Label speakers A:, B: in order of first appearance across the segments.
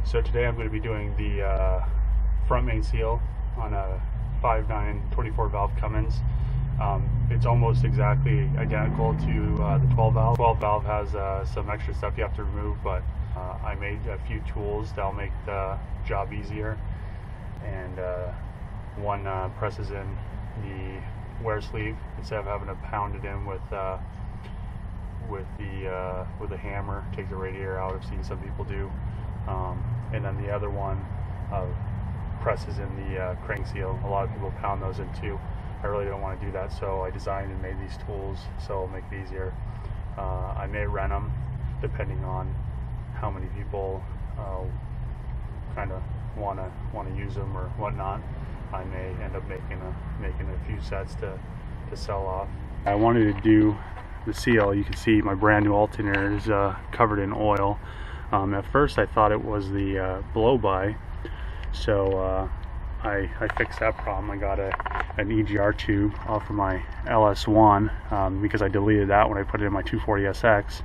A: So today I'm going to be doing the front main seal on a 5.9 24 valve Cummins. It's almost exactly identical to the 12 valve. 12 valve has some extra stuff you have to remove, but I made a few tools that'll make the job easier. And one presses in the wear sleeve instead of having to pound it in with a hammer. Take the radiator out. I've seen some people do. And then the other one presses in the crank seal. A lot of people pound those in too. I really don't want to do that, so I designed and made these tools so it'll make it easier. I may rent them depending on how many people kind of want to use them or whatnot. I may end up making a few sets to sell off. I wanted to do the seal. You can see my brand new alternator is covered in oil. At first I thought it was the blow-by, so I fixed that problem. I got an EGR tube off of my LS1 because I deleted that when I put it in my 240SX.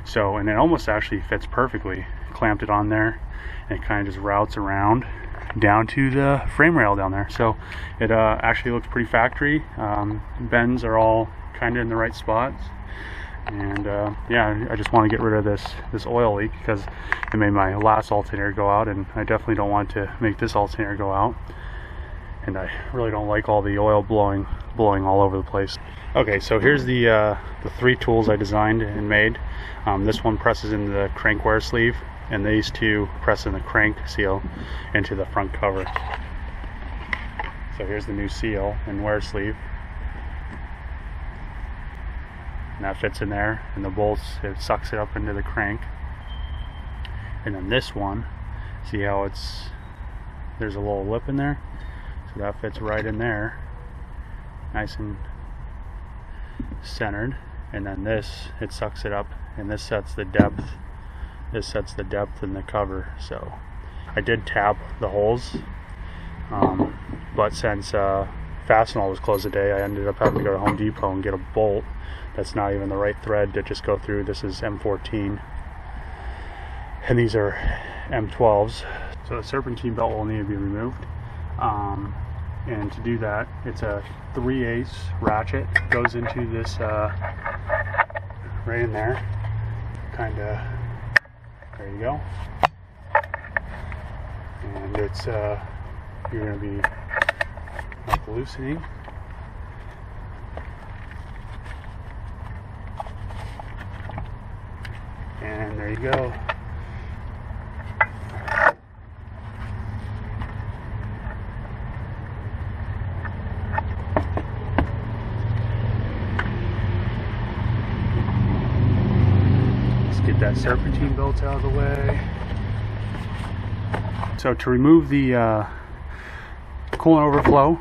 A: So, and it almost actually fits perfectly. Clamped it on there and it kind of just routes around down to the frame rail down there. So it actually looks pretty factory. Bends are all kind of in the right spots. And yeah, I just want to get rid of this oil leak because it made my last alternator go out, and I definitely don't want to make this alternator go out. And I really don't like all the oil blowing all over the place. Okay, so here's the three tools I designed and made. This one presses into the crank wear sleeve, and these two press in the crank seal into the front cover. So here's the new seal and wear sleeve. And that fits in there, and the bolts, it sucks it up into the crank. And then this one, see how there's a little lip in there, so that fits right in there, nice and centered. And then this, it sucks it up, and this sets the depth. This sets the depth in the cover. So I did tap the holes, but since Fastenal was closed today, I ended up having to go to Home Depot and get a bolt that's not even the right thread to just go through. This is M14 and these are M12s, so the serpentine belt will need to be removed. And to do that, it's a 3/8 ratchet, goes into this right in there, kind of, there you go. And it's you're going to be like loosening. And there you go. Let's get that serpentine bolt out of the way. So to remove the coolant overflow,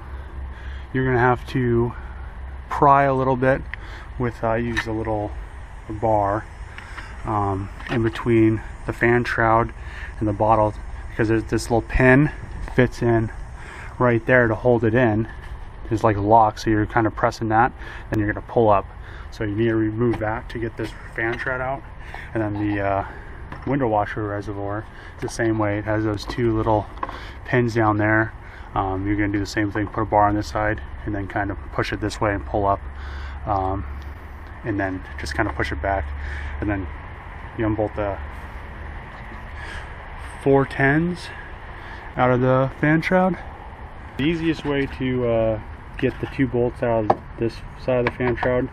A: you're going to have to pry a little bit with, I use a little bar in between the fan shroud and the bottle, because there's this little pin fits in right there to hold it in. It's like a lock, so you're kind of pressing that, then you're going to pull up. So you need to remove that to get this fan shroud out. And then the window washer reservoir, it's the same way. It has those two little pins down there. You're going to do the same thing, put a bar on this side and then kind of push it this way and pull up, and then just kind of push it back, and then you unbolt the 410s out of the fan shroud. The easiest way to get the two bolts out of this side of the fan shroud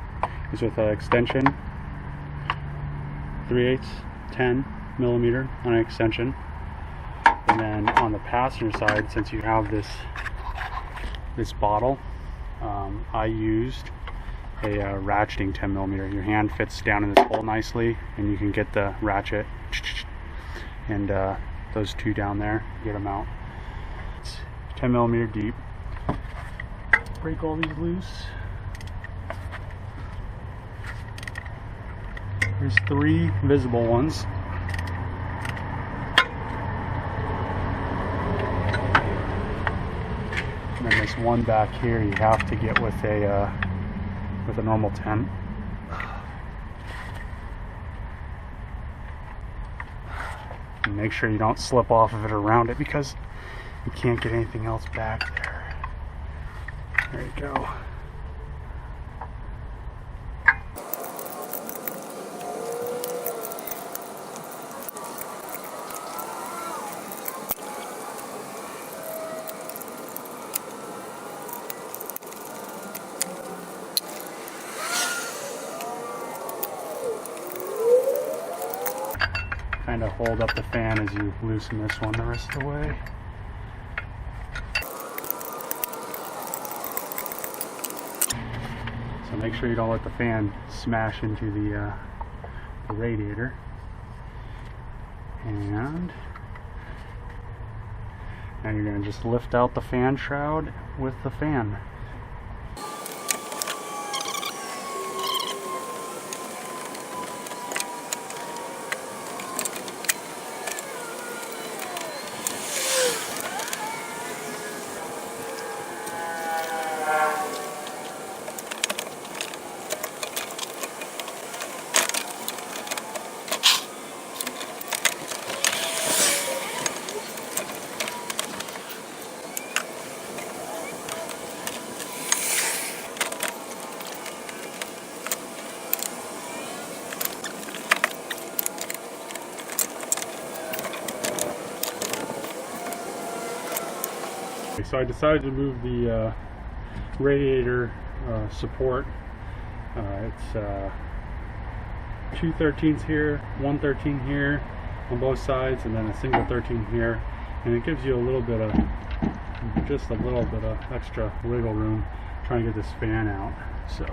A: is with an extension, 3/8 10mm on an extension. And then on the passenger side, since you have this bottle, I used a ratcheting 10mm. Your hand fits down in this hole nicely, and you can get the ratchet and those two down there, get them out. It's 10mm deep. Break all these loose. There's 3 visible ones. And then this one back here you have to get with a normal 10. And make sure you don't slip off of it or around it, because you can't get anything else back there. There you go. Kind of hold up the fan as you loosen this one the rest of the way. So make sure you don't let the fan smash into the radiator. And now you're going to just lift out the fan shroud with the fan. So I decided to move the radiator support. It's 2 13s here, 1 13 here on both sides, and then a single 13 here, and it gives you a little bit of, just a little bit of extra wiggle room trying to get this fan out. So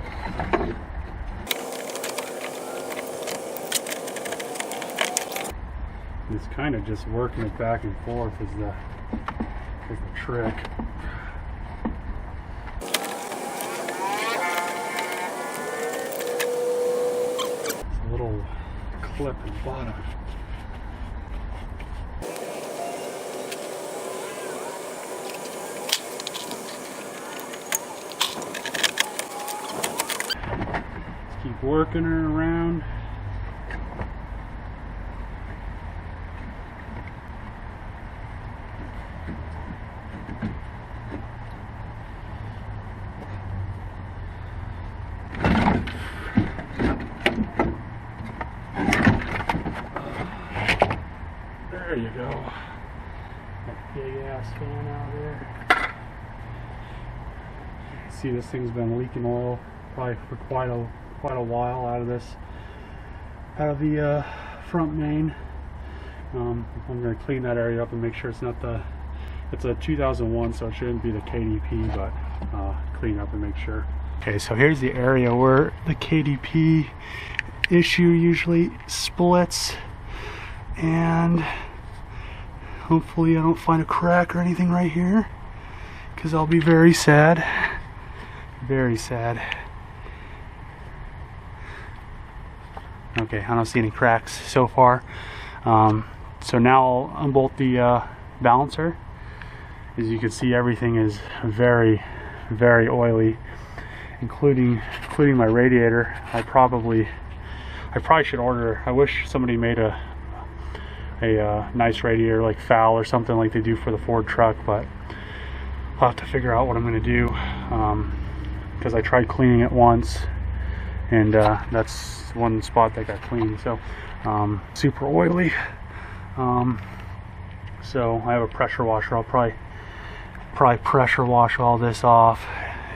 A: it's kind of just working it back and forth is the trick. It's a little clip at the bottom. Just keep working her around. There you go. That big ass fan out there. See, this thing's been leaking oil probably for quite a while out of the front main. I'm going to clean that area up and make sure it's not it's a 2001, so it shouldn't be the KDP, but clean up and make sure. Okay, so here's the area where the KDP issue usually splits, and hopefully I don't find a crack or anything right here, because I'll be very sad. Very sad. Okay, I don't see any cracks so far. So now I'll unbolt the balancer. As you can see, everything is very, very oily, including my radiator. I probably should order. I wish somebody made a nice radiator like foul or something like they do for the Ford truck, but I'll have to figure out what I'm going to do, because I tried cleaning it once, and that's one spot that got cleaned. So super oily. So I have a pressure washer. I'll probably pressure wash all this off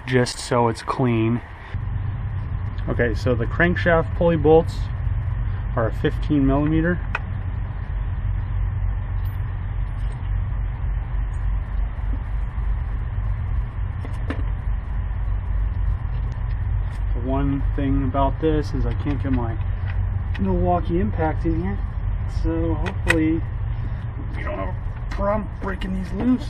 A: just so it's clean. Okay, so the crankshaft pulley bolts are a 15 millimeter. The one thing about this is I can't get my Milwaukee impact in here, so hopefully you don't have a problem breaking these loose.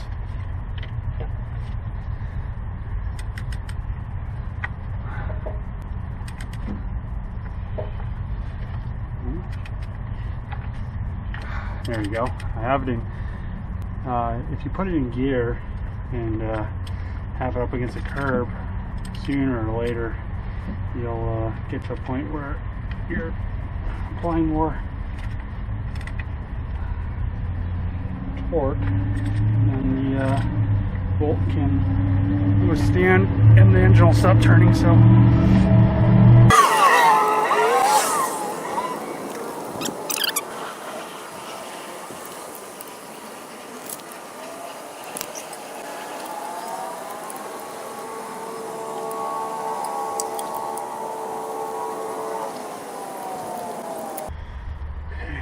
A: There you go. I have it in, if you put it in gear and have it up against a curb, sooner or later you'll get to a point where you're applying more torque, and the bolt can withstand, and the engine will stop turning. So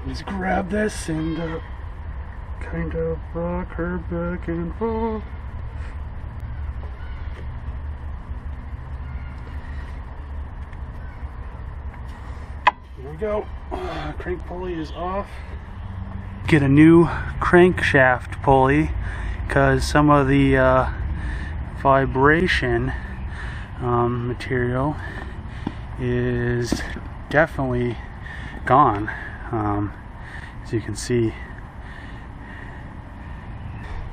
A: just grab this and kind of rock her back and forth. Here we go. Crank pulley is off. Get a new crankshaft pulley because some of the vibration material is definitely gone. As you can see,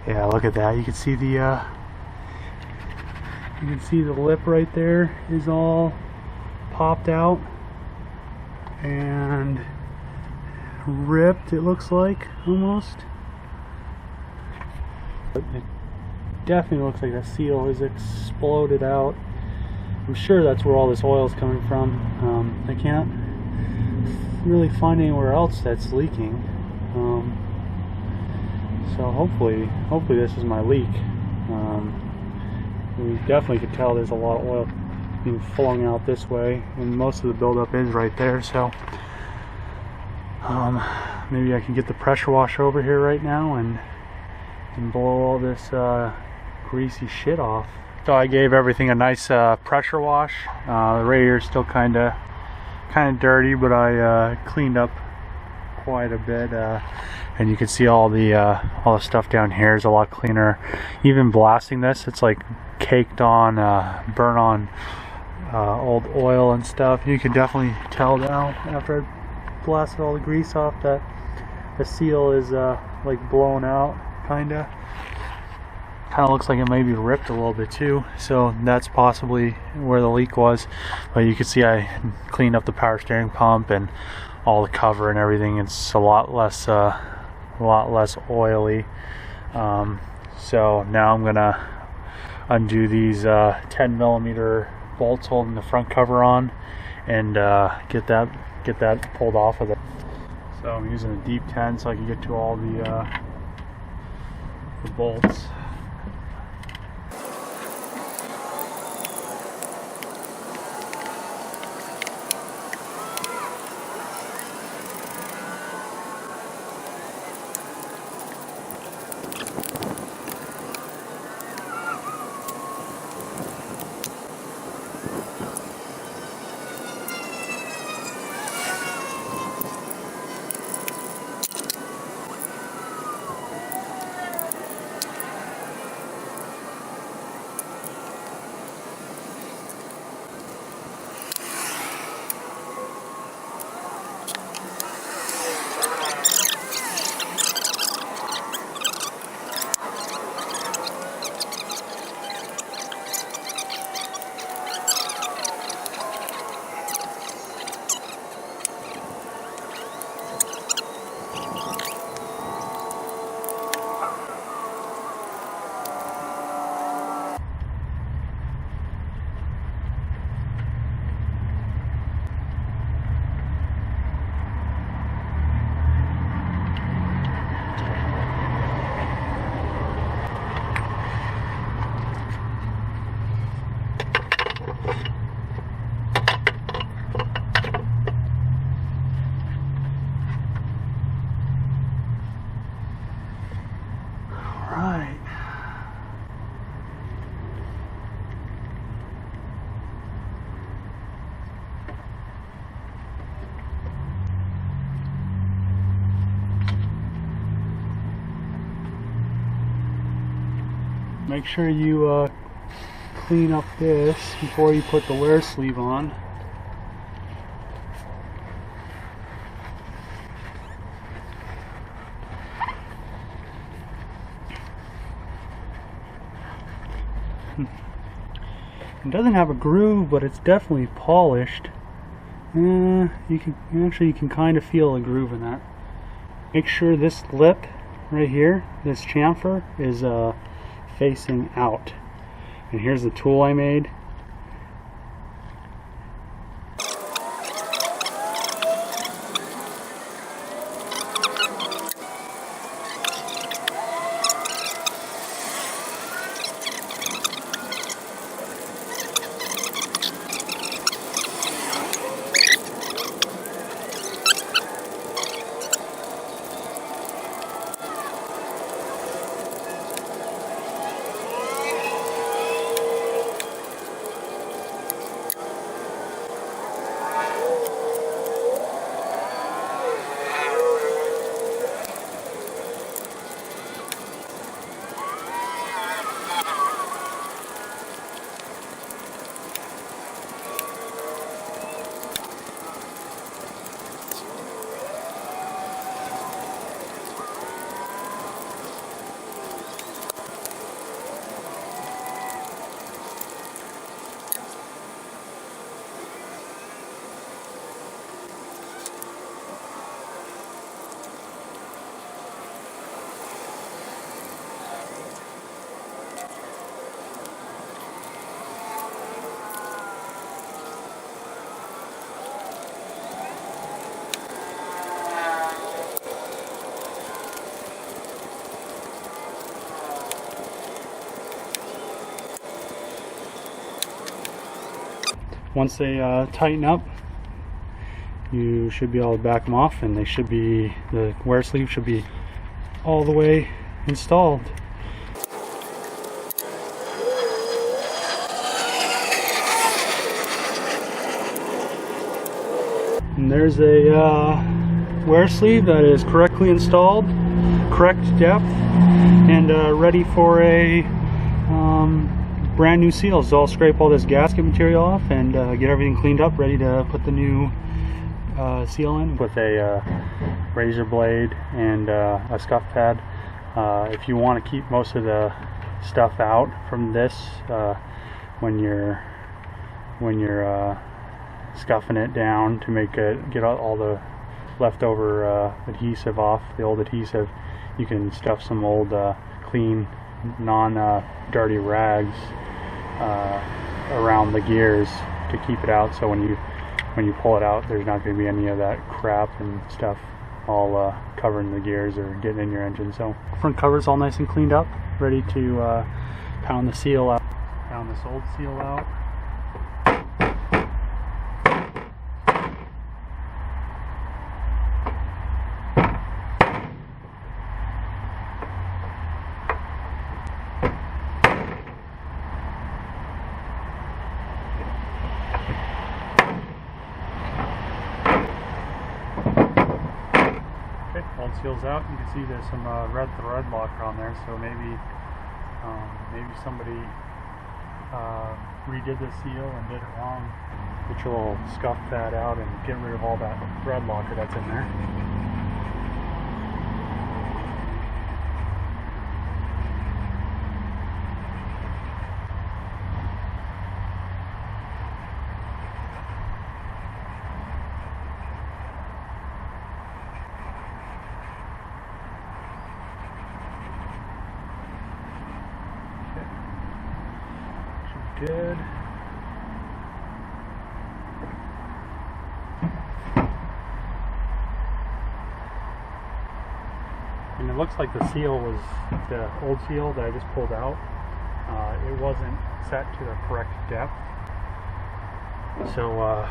A: yeah, look at that. You can see the lip right there is all popped out and ripped, it looks like, almost. But it definitely looks like the seal is exploded out. I'm sure that's where all this oil is coming from. I can't really find anywhere else that's leaking, so hopefully this is my leak. We definitely could tell there's a lot of oil being flung out this way, and most of the buildup is right there. So maybe I can get the pressure washer over here right now and blow all this greasy shit off. So I gave everything a nice pressure wash. The radiator is still kind of dirty, but I cleaned up quite a bit, and you can see all the stuff down here is a lot cleaner. Even blasting this, it's like caked on, burnt on old oil and stuff. You can definitely tell now after I blasted all the grease off that the seal is like blown out, kind of looks like it may be ripped a little bit too, so that's possibly where the leak was. But you can see I cleaned up the power steering pump and all the cover and everything. It's a lot less oily. So now I'm gonna undo these 10mm bolts holding the front cover on and get that pulled off of it. So I'm using a deep 10 so I can get to all the bolts. Make sure you clean up this before you put the wear sleeve on. It doesn't have a groove, but it's definitely polished. You can kind of feel a groove in that. Make sure this lip right here, this chamfer is facing out. And here's the tool I made. Once they tighten up, you should be able to back them off, and they should be, the wear sleeve should be all the way installed. And there's a wear sleeve that is correctly installed, correct depth, and ready for a brand new seal. So I'll scrape all this gasket material off and get everything cleaned up, ready to put the new seal in with a razor blade and a scuff pad. If you want to keep most of the stuff out from this when you're scuffing it down to make it, get all the leftover adhesive off, the old adhesive, you can stuff some old clean non-dirty rags around the gears to keep it out, so when you pull it out, there's not going to be any of that crap and stuff all covering the gears or getting in your engine. So front cover's all nice and cleaned up, ready to pound the seal out. Pound this old seal out. Old seal's out. You can see there's some red thread locker on there, so maybe somebody redid the seal and did it wrong. Get your little scuff pad out and get rid of all that thread locker that's in there. Good. And it looks like the seal was, the old seal that I just pulled out, it wasn't set to the correct depth. So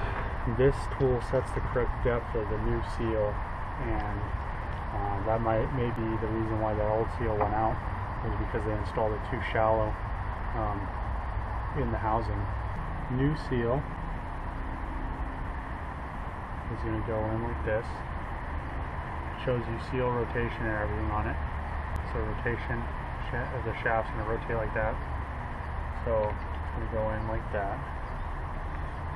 A: this tool sets the correct depth of the new seal, and that may be the reason why that old seal went out, was because they installed it too shallow in the housing. New seal is going to go in like this. Shows you seal rotation and everything on it. So rotation of the shaft's going to rotate like that. So it's going to go in like that.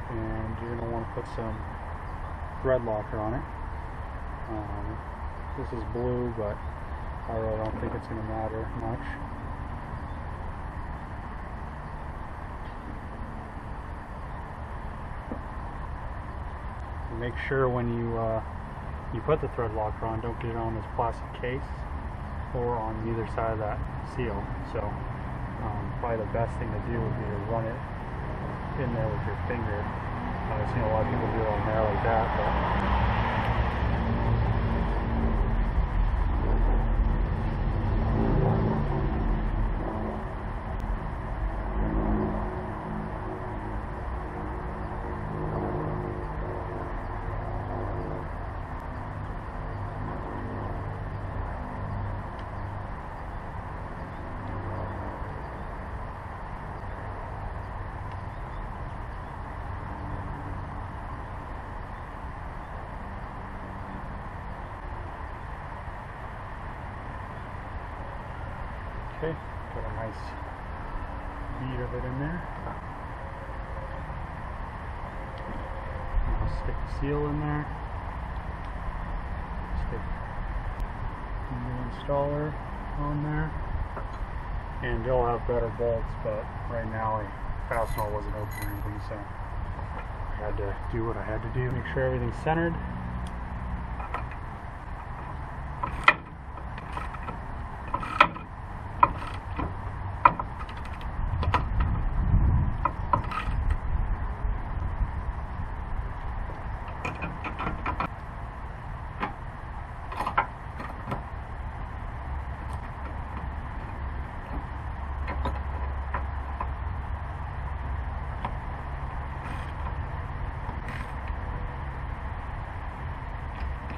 A: And you're going to want to put some thread locker on it. This is blue, but I really don't think it's going to matter much. Make sure when you put the thread locker on, don't get it on this plastic case. or on either side of that seal. So probably the best thing to do would be to run it in there with your finger. I've seen a lot of people do it on there like that, but okay, got a nice bead of it in there. I'll stick the seal in there. Stick the new installer on there. And you'll have better bolts, but right now the fastener wasn't open or anything, so I had to do what I had to do. Make sure everything's centered.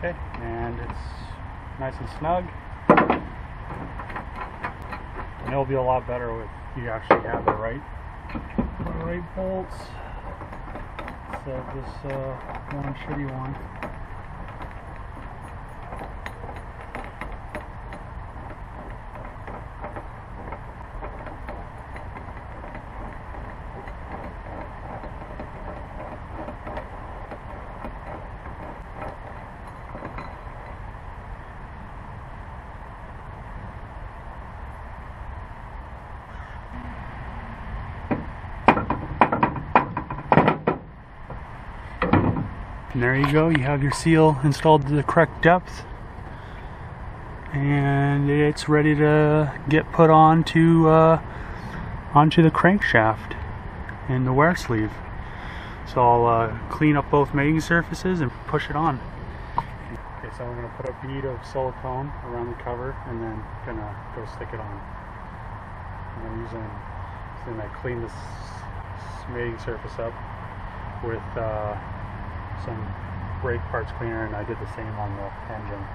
A: Okay, and it's nice and snug. And it'll be a lot better if you actually have the right bolts instead of this one shitty one. And there you go, you have your seal installed to the correct depth, and it's ready to get put onto the crankshaft and the wear sleeve. So I'll clean up both mating surfaces and push it on. Okay, so I'm going to put a bead of silicone around the cover and then gonna go stick it on. And I'm using I clean this mating surface up with some brake parts cleaner, and I did the same on the engine.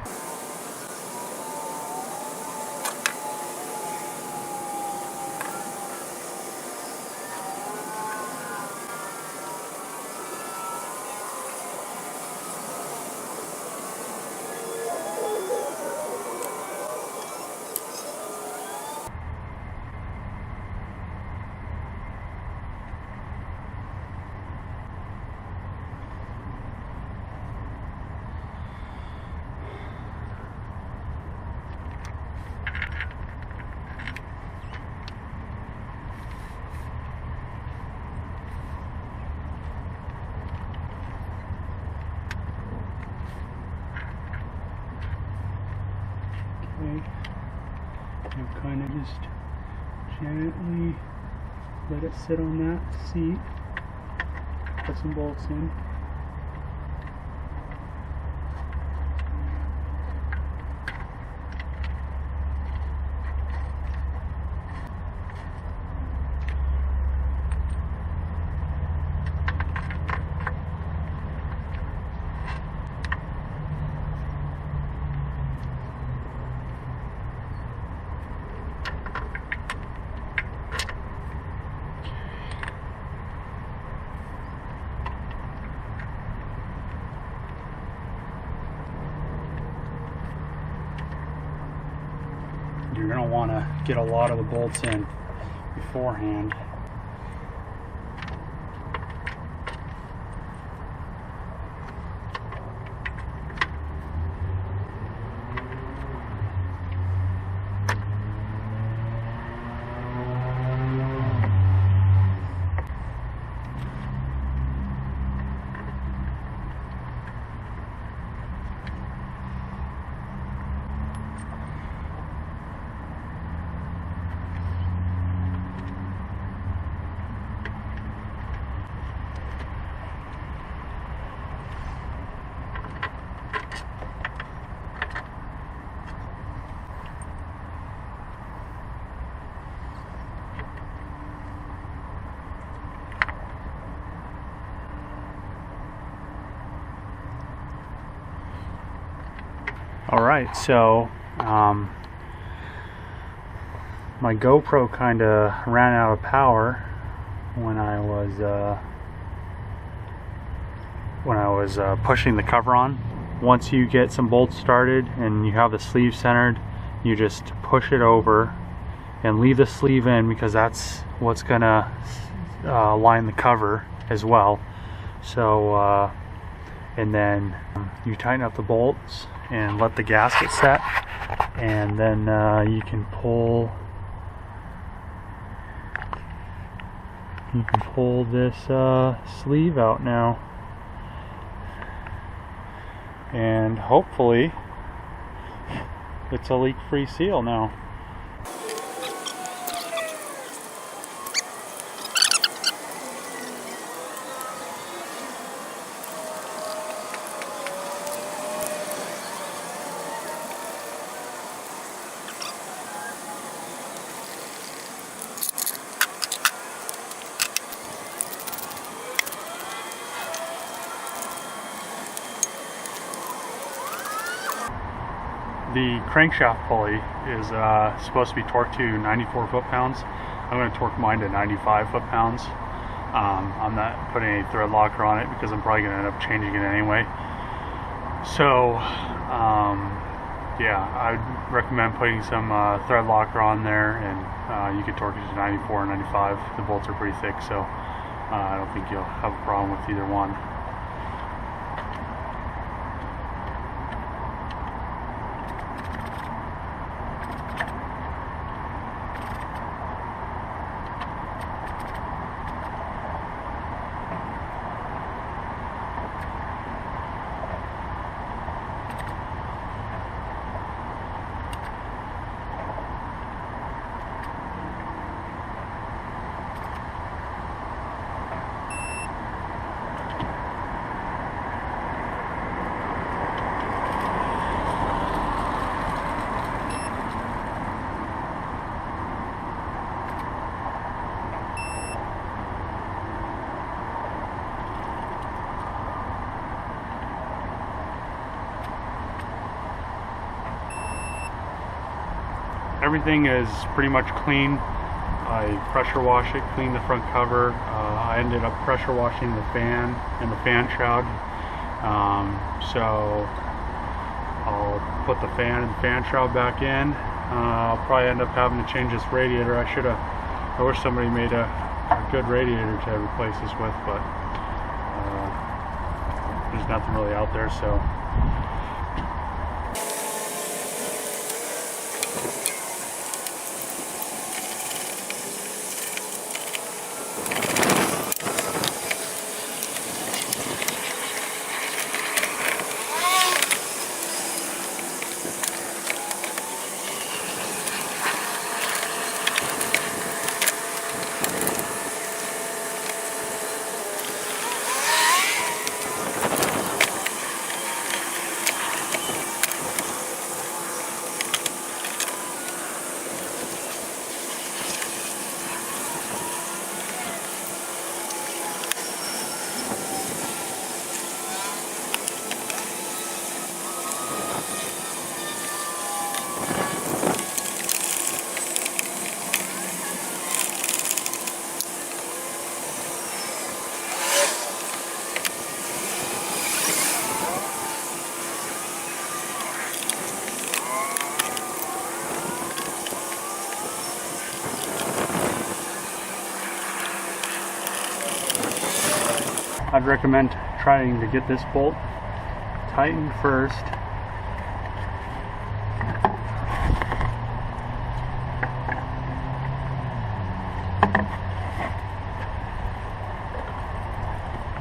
A: And kind of just gently let it sit on that seat. Put some bolts in. You're going to want to get a lot of the bolts in beforehand. Alright, so my GoPro kind of ran out of power when I was pushing the cover on. Once you get some bolts started and you have the sleeve centered, you just push it over and leave the sleeve in, because that's what's gonna line the cover as well. So and then you tighten up the bolts and let the gasket set, and then you can pull this sleeve out now, and hopefully it's a leak-free seal now. The crankshaft pulley is supposed to be torqued to 94 foot-pounds. I'm going to torque mine to 95 foot-pounds. I'm not putting any thread locker on it because I'm probably going to end up changing it anyway. So yeah, I'd recommend putting some thread locker on there, and you can torque it to 94 or 95. The bolts are pretty thick, so I don't think you'll have a problem with either one. Everything is pretty much clean. I pressure wash it, clean the front cover. I ended up pressure washing the fan and the fan shroud. So I'll put the fan and the fan shroud back in. I'll probably end up having to change this radiator. I wish somebody made a good radiator to replace this with, but there's nothing really out there, so. I'd recommend trying to get this bolt tightened first.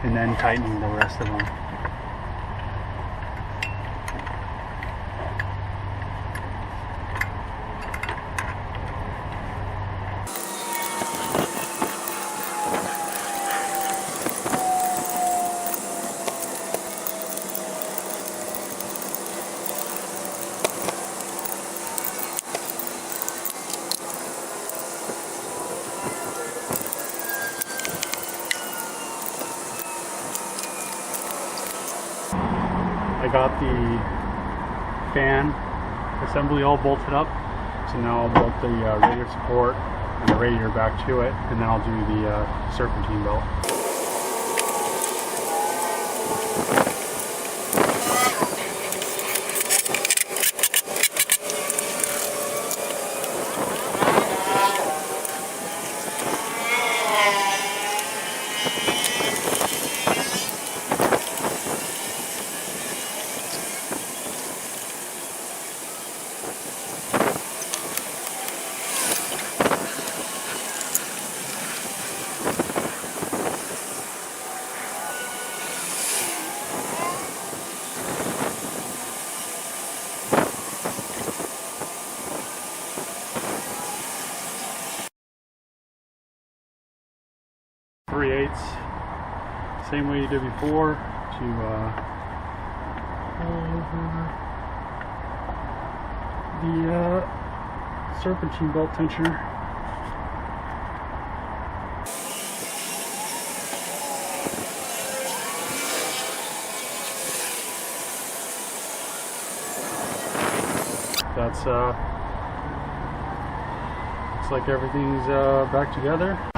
A: And then tightening the rest of them. I got the fan assembly all bolted up. So now I'll bolt the radiator support and the radiator back to it, and then I'll do the serpentine belt. Same way you did before to pull over the serpentine belt tensioner. That's looks like everything's back together.